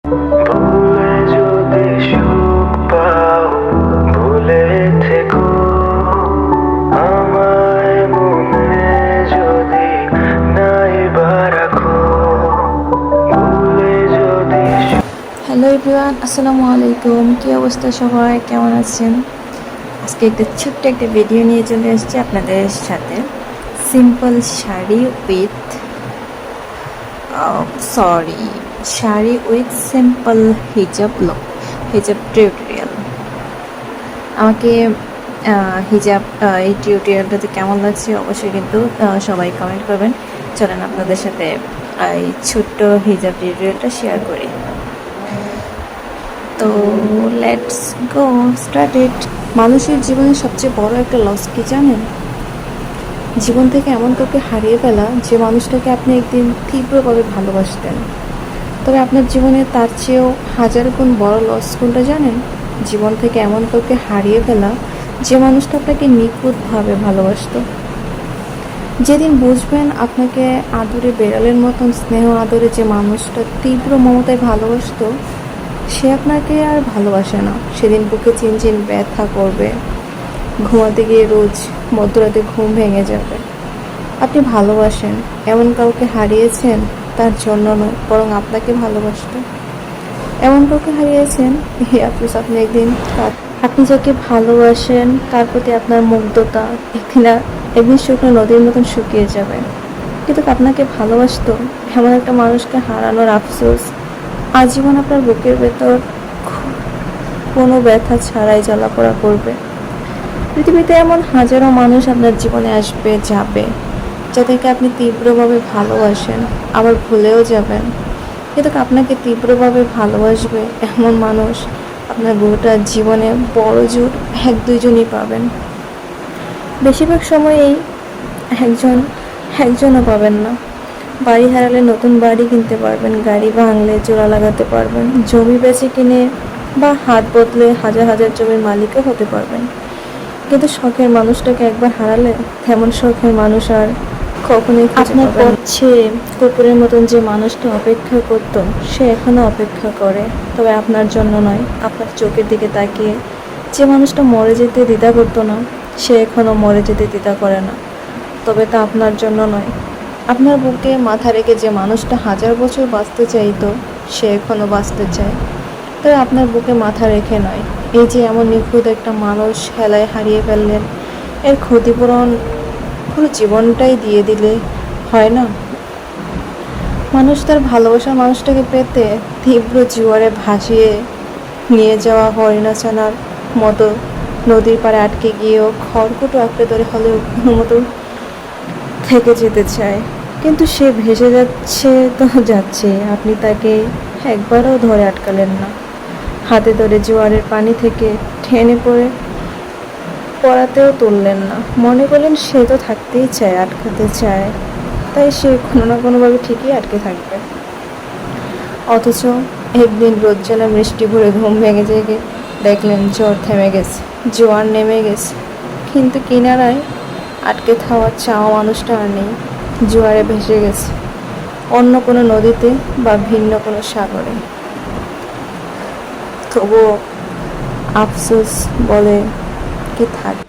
ভুলে যদি সুখ পাও, ভুলে থেকো আমায় মনে যদি নাই বা রাখো, ভুলে যদি হ্যালো এভরিওয়ান, আসসালামু আলাইকুম। কী অবস্থা সবাই, কেমন আছেন? আজকে একটা ছোট্ট একটা ভিডিও নিয়ে চলে এসেছি আপনাদের সাথে। Simple sari with sari with simple হিজাব লুক, হিজাব টিউটোরিয়াল। আমাকে হিজাব এই টিউটোরিয়ালটাতে কেমন লাগছে অবশ্যই কিন্তু সবাই কমেন্ট করবেন। চলেন আপনাদের সাথে এই ছোট্ট হিজাব টিউটোরিয়ালটা শেয়ার করি। তো লেটস গো স্টার্টেড। মানুষের জীবনে সবচেয়ে বড় একটা লস কি জানেন? জীবন থেকে এমন কাউকে হারিয়ে ফেলা যে মানুষটাকে আপনি একদিন তীব্রভাবে ভালোবাসতেন। তবে আপনার জীবনে তার চেয়েও হাজার গুণ বড় লস কোনটা জানেন? জীবন থেকে এমন কাউকে হারিয়ে ফেলা যে মানুষটা আপনাকে নিখুঁতভাবে ভালোবাসতো। যেদিন বুঝবেন আপনাকে আদরে বেড়ালের মতন স্নেহ আদরে যে মানুষটা তীব্র মমতায় ভালোবাসতো সে আপনাকে আর ভালোবাসে না, সেদিন বুকে চিনচিন ব্যথা করবে, ঘুমাতে গিয়ে রোজ মধ্যরাতে ঘুম ভেঙে যাবে। আপনি ভালোবাসেন, এমন কাউকে হারিয়েছেন তার জন্য নয়, বরং আপনাকে ভালোবাসত। এমন কাউকে হারিয়েছেন আপনি একদিন আপনি যাকে ভালোবাসেন তার প্রতি আপনার মুগ্ধতা একদিন শুকনো নদীর মতন শুকিয়ে যাবে। কিন্তু আপনাকে ভালোবাসতো এমন একটা মানুষকে হারানোর আফসোস আজীবন আপনার বুকের ভেতর কোনো ব্যথা ছাড়াই জ্বালাপোড়া করবে। পৃথিবীতে এমন হাজারো মানুষ আপনার জীবনে আসবে যাবে যাদেরকে আপনি তীব্রভাবে ভালোবাসেন, আবার ভুলেও যাবেন। কিন্তু আপনাকে তীব্রভাবে ভালোবাসবে এমন মানুষ আপনার গোটা জীবনে বড় জোর এক দুইজনই পাবেন। বেশিরভাগ সময়েই একজনও পাবেন না। বাড়ি হারালে নতুন বাড়ি কিনতে পারবেন, গাড়ি ভাঙলে জোড়া লাগাতে পারবেন, জমি বেচে কিনে বা হাত বদলে হাজার হাজার জমির মালিকও হতে পারবেন। কিন্তু শখের মানুষটাকে একবার হারালে তেমন শখের মানুষ আর কখনোই আপনার পথে কুকুরের মতন যে মানুষটা অপেক্ষা করত সে এখনো অপেক্ষা করে, তবে আপনার জন্য নয়। আপনার চোখের দিকে তাকিয়ে যে মানুষটা মরে যেতে দ্বিধা করতো না সে এখনো মরে যেতে দ্বিধা করে না, তবে তা আপনার জন্য নয়। আপনার বুকে মাথা রেখে যে মানুষটা হাজার বছর বাঁচতে চাইতো সে এখনও বাঁচতে চায়, তবে আপনার বুকে মাথা রেখে নয়। এই যে এমন নিখুঁত একটা মানুষ হেলায় হারিয়ে ফেললেন, এর ক্ষতিপূরণ পুরো জীবনটাই দিয়ে দিলে হয় না? মানুষ তার ভালোবাসার মানুষটাকে পেতে তীব্র জোয়ারে ভাসিয়ে নিয়ে যাওয়া হরিণাছানার মতো নদীর পাড়ে আটকে গিয়েও খড়কুটো আঁকড়ে ধরে হলেও কোনো মতো থেকে যেতে চায়। কিন্তু সে ভেসে যাচ্ছে তো যাচ্ছে, আপনি তাকে একবারও ধরে আটকালেন না। হাতে ধরে জোয়ারের পানি থেকে টেনে পড়াতেও তুললেন না। মনে করলেন সে তো থাকতেই চায়, আটকাতে চায়, তাই সে কোনো না কোনোভাবে ঠিকই আটকে থাকবে। অথচ একদিন রোজ্জালা বৃষ্টি ভরে ঘুম ভেঙে জেগে দেখলেন ঝড় থেমে গেছে, জোয়ার নেমে গেছে, কিন্তু কিনারায় আটকে চাওয়া মানুষটা আর নেই। জোয়ারে ভেসে গেছে অন্য কোনো নদীতে বা ভিন্ন কোনো সাগরে। তবুও আফসোস বলে কি থাকে।